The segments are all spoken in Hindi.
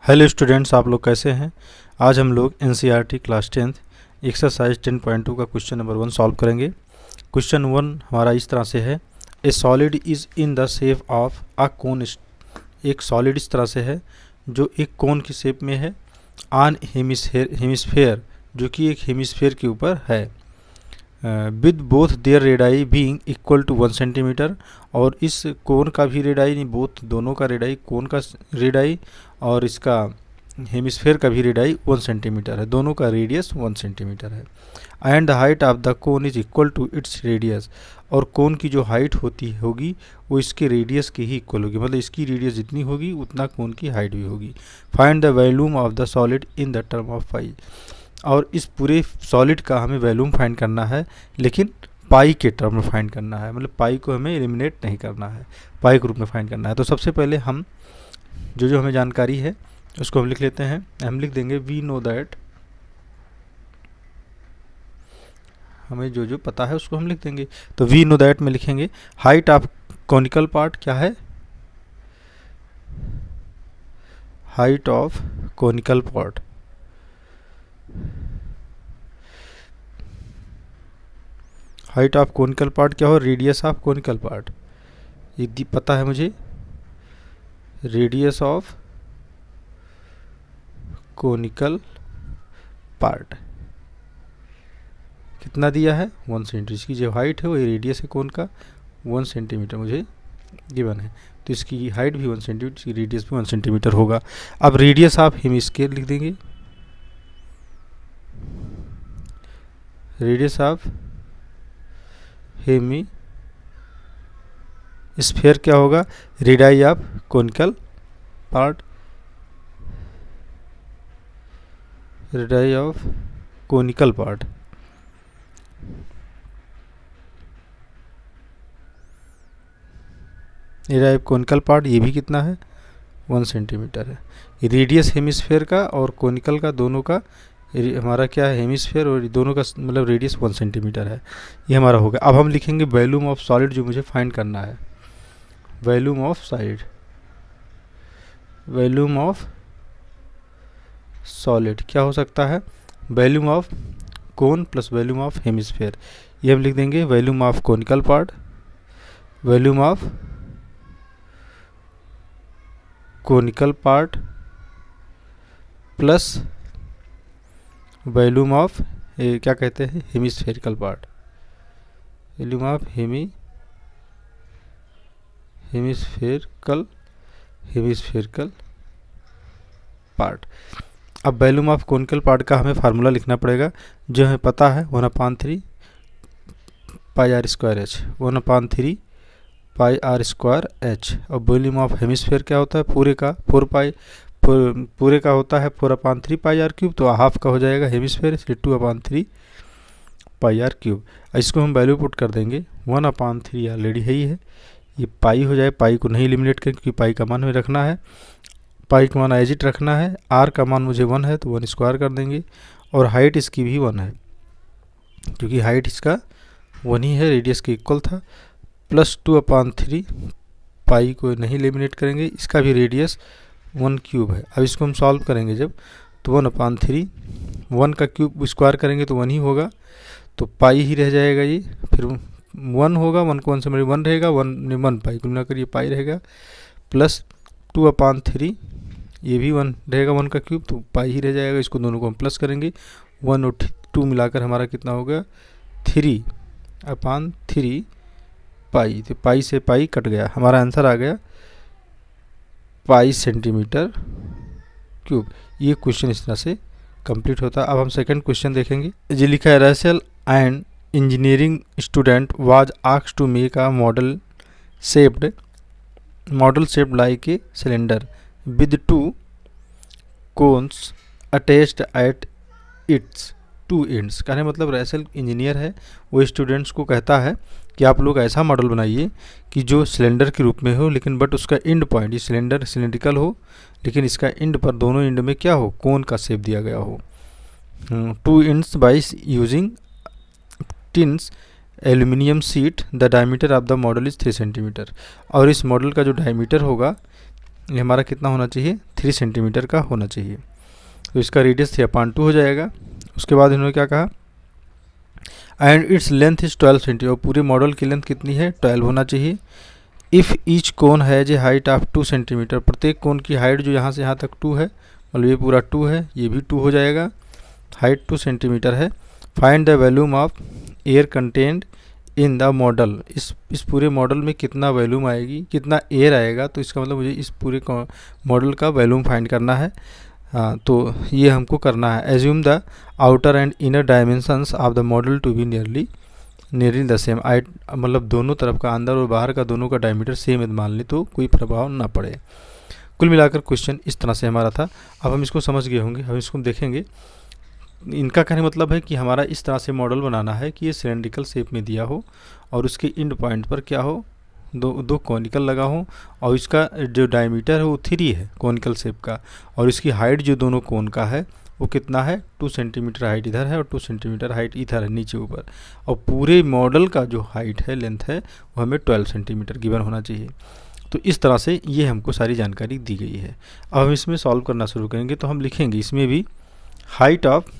हेलो स्टूडेंट्स, आप लोग कैसे हैं। आज हम लोग एनसीईआरटी क्लास 10th एक्सरसाइज 10.2 का क्वेश्चन नंबर 1 सॉल्व करेंगे। क्वेश्चन 1 हमारा इस तरह से है, a solid is in the shape of a cone. एक सॉलिड इस तरह से है जो एक कोन की शेप में है, ऑन हेमिस्फेयर जो कि एक हेमिस्फेयर के ऊपर है, with both their radii being equal to 1 centimetre. और इस कोन का भी रेडाई नहीं, बोथ दोनों का रेडाई, कोन का रेडाई और इसका हेमिस्फेयर का भी रेडाई 1 सेंटीमीटर है, दोनों का रेडियस 1 सेंटीमीटर है। And the height of the cone is equal to its radius. और कोन की जो हाइट होगी वो इसके रेडियस के ही इक्वल होगी, मतलब इसकी रेडियस जितनी होगी उतना कोन की हाइट भी होगी। Find the volume of the solid in the term of pi. और इस पूरे सॉलिड का हमें वॉल्यूम फाइंड करना है, लेकिन पाई के टर्म में फाइंड करना है, मतलब पाई को हमें एलिमिनेट नहीं करना है, पाई के रूप में फाइंड करना है। तो सबसे पहले हम जो हमें जानकारी है उसको हम लिख लेते हैं। हम लिख देंगे वी नो दैट, हमें जो पता है उसको हम लिख देंगे। तो वी नो दैट में लिखेंगे हाइट ऑफ कॉनिकल पार्ट क्या है, height of conical part, height of conical part क्या हो, रेडियस ऑफ कॉनिकल पार्ट, ये पता है मुझे। रेडियस ऑफ कॉनिकल पार्ट कितना दिया है, 1 सेंटीमीटर। इसकी जो हाइट है वो रेडियस है कोन का 1 सेंटीमीटर मुझे गिवन है, तो इसकी हाइट भी 1 सेंटीमीटर, इसकी रेडियस भी 1 सेंटीमीटर होगा। अब रेडियस ऑफ हेमिस्फीयर लिख देंगे, रेडियस ऑफ हेमी स्फीयर क्या होगा, radii of conical part, radii of conical part. Radii of conical part ये भी कितना है, 1 सेंटीमीटर है। रेडियस हेमिस्फीयर का और कॉनिकल का दोनों का हमारा क्या है, हेमिस्फीयर और दोनों का मतलब रेडियस 1 सेंटीमीटर है, ये हमारा होगा। अब हम लिखेंगे वॉल्यूम ऑफ सॉलिड जो मुझे फाइंड करना है। Volume of solid, volume of solid क्या हो सकता है, volume of cone plus volume of hemisphere. ये हम लिख देंगे volume of conical part, volume of conical part plus volume of क्या कहते हैं, hemispherical part, volume of hemispherical part. अब वॉल्यूम ऑफ कॉनिकल पार्ट का हमें फार्मूला लिखना पड़ेगा, जो हमें पता है 1/3 pi R square H, 1/3 pi R square H. और वॉल्यूम ऑफ हेमिस्फेयर क्या होता है, पूरे का 4 पाई, पूरे का होता है 4/3 पाई आर क्यूब, तो हाफ का हो जाएगा हेमिस्फेयर, इसलिए 2/3 पाई आर क्यूब। इसको हम वैल्यू पुट कर देंगे, 1/3 ऑलरेडी है ही है, ये पाई हो जाए, पाई को नहीं एलिमिनेट करें क्योंकि पाई का मान हमें रखना है, पाई का मान एज इट रखना है। आर का मान मुझे 1 है तो 1 स्क्वायर कर देंगे, और हाइट इसकी भी 1 है क्योंकि हाइट इसका 1 ही है, रेडियस के इक्वल था, प्लस 2/3 पाई को नहीं एलिमिनेट करेंगे, इसका भी रेडियस 1 क्यूब है। अब इसको हम सॉल्व करेंगे जब, तो 1/3 1 का क्यूब स्क्वायर करेंगे तो 1 ही होगा, तो पाई ही रह जाएगा ये, फिर 1 होगा, 1 को 1 से मेरे 1 रहेगा, 1 पाई को मिलाकर ये पाई रहेगा, प्लस 2/3 ये भी 1 रहेगा, 1 का क्यूब तो पाई ही रह जाएगा, इसको दोनों को हम प्लस करेंगे, 1 और 2 मिलाकर हमारा कितना हो गया, 3/3 पाई। तो पाई से पाई कट गया, हमारा आंसर आ गया पाई सेंटीमीटर क्यूब। ये क्वेश्चन इस तरह से कंप्लीट होता है। अब हम सेकंड क्वेश्चन देखेंगे। ये लिखा है, Russell and engineering student was asked to make a model shaped like a cylinder with 2 cones attached at its 2 ends. कहने मतलब रसेल इंजीनियर है, वो स्टूडेंट्स को कहता है कि आप लोग ऐसा मॉडल बनाइए कि जो सिलेंडर के रूप में हो, लेकिन बट उसका एंड पॉइंट, ये सिलेंडर सिलेंड्रिकल हो, लेकिन इसका एंड पर, दोनों एंड में क्या हो, कोन का शेप दिया गया हो। 2 ends by using tins aluminium sheet, the diameter of the model is 3 centimetre. और इस मॉडल का जो डायमीटर होगा ये हमारा कितना होना चाहिए, 3 सेंटीमीटर का होना चाहिए। तो इसका रेडियस 3/2 हो जाएगा। उसके बाद इन्होंने क्या कहा, and its length is 12 centimetre, और पूरे मॉडल की लेंथ कितनी है, 12 होना चाहिए। If each cone has a height of 2 centimetre, प्रत्येक कोन की हाइट जो यहाँ से यहाँ तक 2 है, मतलब ये पूरा 2 है, ये भी 2 हो जाएगा, हाइट 2 सेंटीमीटर है। Find the volume of air content in the model, इस पूरे मॉडल में कितना वॉल्यूम आएगी, कितना एयर आएगा, तो इसका मतलब मुझे इस पूरे मॉडल का वॉल्यूम फाइंड करना है। तो ये हमको करना है। Assume the outer and inner dimensions of the model to be nearly the same, मतलब दोनों तरफ का, अंदर और बाहर का दोनों का डायमीटर सेम मान ले तो कोई प्रभाव ना पड़े। कुल मिलाकर क्वेश्चन इस तरह से हमारा था। अब हम इसको समझ गए होंगे, हम इसको देखेंगे। इनका कहने मतलब है कि हमारा इस तरह से मॉडल बनाना है कि ये सिलेंड्रिकल शेप में दिया हो और उसके एंड पॉइंट पर क्या हो, दो कॉनिकल लगा हो, और इसका जो डायमीटर है वो 3 है कॉनिकल शेप का, और इसकी हाइट जो दोनों कोन का है वो कितना है, 2 सेंटीमीटर हाइट इधर है और 2 सेंटीमीटर हाइट इधर है नीचे ऊपर, और पूरे मॉडल का जो हाइट है, लेंथ है, वो हमें 12 सेंटीमीटर गिवन होना चाहिए। तो इस तरह से ये हमको सारी जानकारी दी गई है। अब हम इसमें सॉल्व करना शुरू करेंगे। तो हम लिखेंगे इसमें भी हाइट ऑफ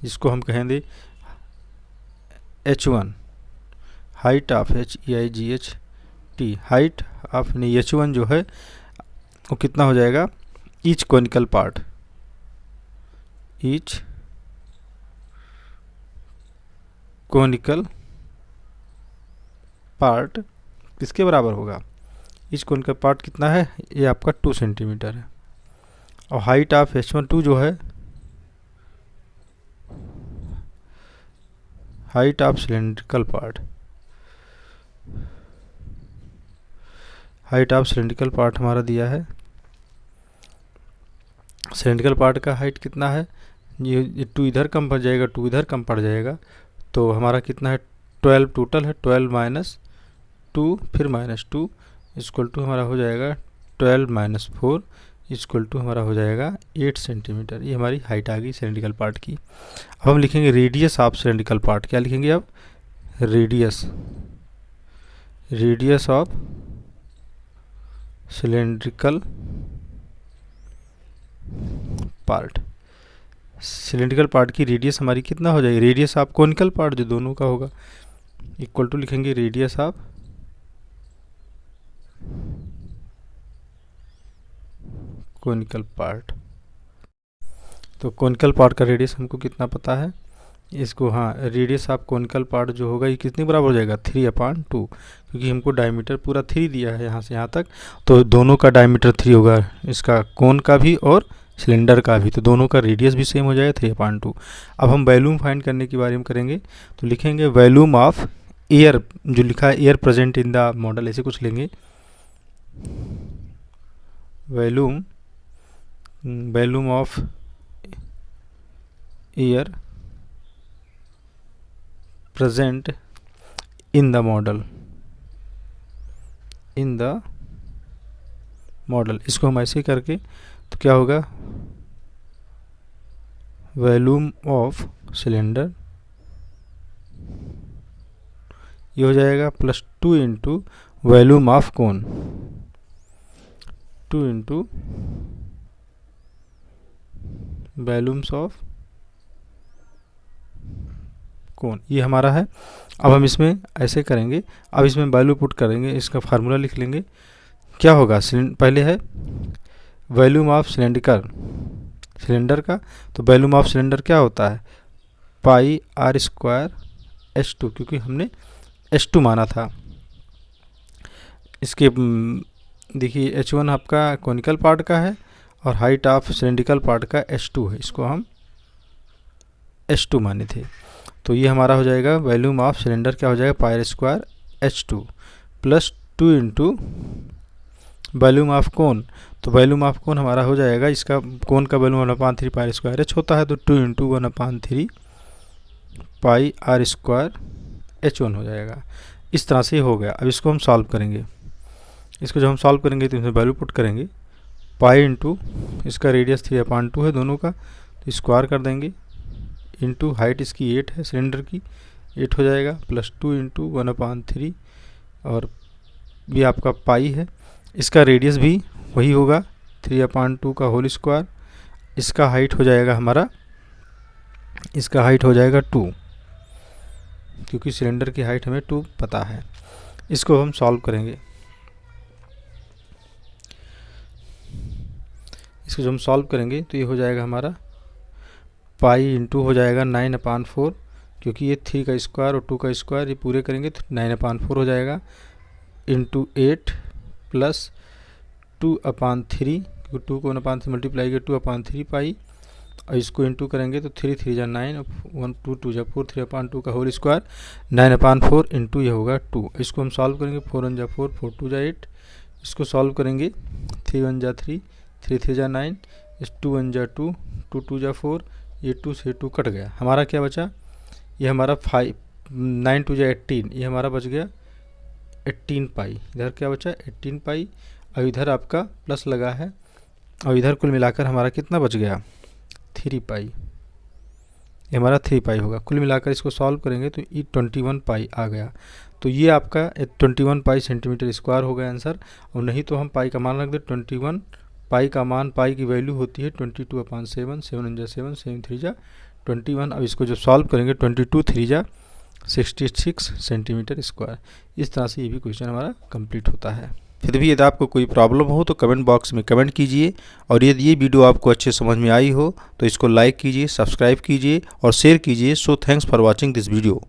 इसको हम कहेंगे H1, height of HEIGHT, height of H1 जो है वो कितना हो जाएगा, each conical part, each conical part किसके बराबर होगा, ईच कॉनिकल पार्ट कितना है, ये आपका 2 सेंटीमीटर है। और हाइट ऑफ H12 जो है, height of cylindrical part, height of cylindrical part हमारा दिया है। सिलेंड्रिकल पार्ट का हाइट कितना है, ये 2 इधर कम पड़ जाएगा, 2 इधर कम पड़ जाएगा, तो हमारा कितना है, 12 टोटल है, 12 माइनस 2 फिर माइनस 2 इक्वल टू हमारा हो जाएगा 12 माइनस 4 इक्वल टू हमारा हो जाएगा 8 सेंटीमीटर। ये हमारी हाइट आ गई सिलेंड्रिकल पार्ट की। अब हम लिखेंगे रेडियस ऑफ सिलेंड्रिकल पार्ट, क्या लिखेंगे अब, radius of cylindrical part. Cylindrical part की रेडियस हमारी कितना हो जाएगी, रेडियस ऑफ कॉनिकल पार्ट जो दोनों का होगा, इक्वल टू लिखेंगे रेडियस ऑफ कॉनिकल पार्ट। तो कॉनिकल पार्ट का रेडियस हमको कितना पता है, इसको, हाँ, रेडियस ऑफ कॉनिकल पार्ट जो होगा ये कितने बराबर हो जाएगा, 3/2, क्योंकि हमको डायमीटर पूरा 3 दिया है यहाँ से यहाँ तक, तो दोनों का डायमीटर 3 होगा, इसका कोन का भी और सिलेंडर का भी, तो दोनों का रेडियस भी सेम हो जाएगा 3/2। अब हम वॉल्यूम फाइंड करने के बारे में करेंगे। तो लिखेंगे वॉल्यूम ऑफ एयर, जो लिखा है air present in the model, ऐसे कुछ लेंगे, volume of air present in the model, इसको हम ऐसे करके, तो क्या होगा, वॉल्यूम ऑफ सिलेंडर ये हो जाएगा plus 2 into volume of cone, 2 into volumes of cone, ये हमारा है। अब हम इसमें ऐसे करेंगे, अब इसमें वैल्यू पुट करेंगे, इसका फार्मूला लिख लेंगे, क्या होगा, पहले है वॉल्यूम ऑफ सिलेंडर का, तो वॉल्यूम ऑफ सिलेंडर क्या होता है, πr² H2, क्योंकि हमने H2 माना था। इसके देखिए H1 आपका कॉनिकल पार्ट का है और हाइट ऑफ सिलेंड्रिकल पार्ट का H2 है, इसको हम H2 माने थे। तो ये हमारा हो जाएगा वॉल्यूम ऑफ सिलेंडर, क्या हो जाएगा, πr² H2 plus 2 into volume of cone, तो वॉल्यूम ऑफ कोन हमारा हो जाएगा, इसका कोन का वॉल्यूम 1/3 πr² H होता है, तो 2 इंटू 1/3 πr² H1 हो जाएगा। इस तरह से हो गया। अब इसको हम सॉल्व करेंगे, इसको जब हम सॉल्व करेंगे तो इसमें वैल्यू पुट करेंगे, पाई इंटू इसका रेडियस 3/2 है दोनों का, तो स्क्वायर कर देंगे, इंटू हाइट इसकी 8 है सिलेंडर की, 8 हो जाएगा, प्लस 2 इंटू 1/3 और ये आपका पाई है। इसका रेडियस भी वही होगा 3/2 का होल स्क्वायर। इसका हाइट हो जाएगा हमारा, इसका हाइट हो जाएगा 2, क्योंकि सिलेंडर की हाइट हमें 2 पता है। इसको हम सॉल्व करेंगे। इसको जब हम सॉल्व करेंगे तो ये हो जाएगा हमारा पाई इंटू हो जाएगा 9/4, क्योंकि ये 3 का स्क्वायर और 2 का स्क्वायर ये पूरे करेंगे तो 9/4 हो जाएगा, इंटू 8 प्लस 2/3, क्योंकि 2 को 1/3 मल्टीप्लाई किया 2/3 पाई, और इसको इंटू करेंगे तो 3 3 जा 9 और 1 2 2 जा 4, 3/2 का होल स्क्वायर 9/4 इंटू ये होगा 2। इसको हम सॉल्व करेंगे, 4 1 जा 4, 4 2 जा 8। इसको सॉल्व करेंगे, 3 1 जा 3, 3 3 जा 9, इस 2 1 जा 2, 2 2 जा 4, ये 2 से 2 कट गया। हमारा क्या बचा, ये हमारा 5 9 2 जा 18, ये हमारा बच गया 18 पाई। इधर क्या बचा 18 पाई, और इधर आपका प्लस लगा है, और इधर कुल मिलाकर हमारा कितना बच गया 3 पाई। ये हमारा 3 पाई होगा। कुल मिलाकर इसको सॉल्व करेंगे तो ये 21 पाई आ गया। तो ये आपका 21 पाई सेंटीमीटर स्क्वायर हो गया आंसर। और नहीं तो हम पाई का मान रख दे 21 पाई का मान, पाई की वैल्यू होती है 22/7, 7 1 जा 7, 7 3 जा 21। अब इसको जब सॉल्व करेंगे 22 3 जा 66 सेंटीमीटर स्क्वायर। इस तरह से ये भी क्वेश्चन हमारा कंप्लीट होता है। फिर भी यदि आपको कोई प्रॉब्लम हो तो कमेंट बॉक्स में कमेंट कीजिए, और यदि ये वीडियो आपको अच्छे समझ में आई हो तो इसको लाइक कीजिए, सब्सक्राइब कीजिए और शेयर कीजिए। So thanks for watching this video.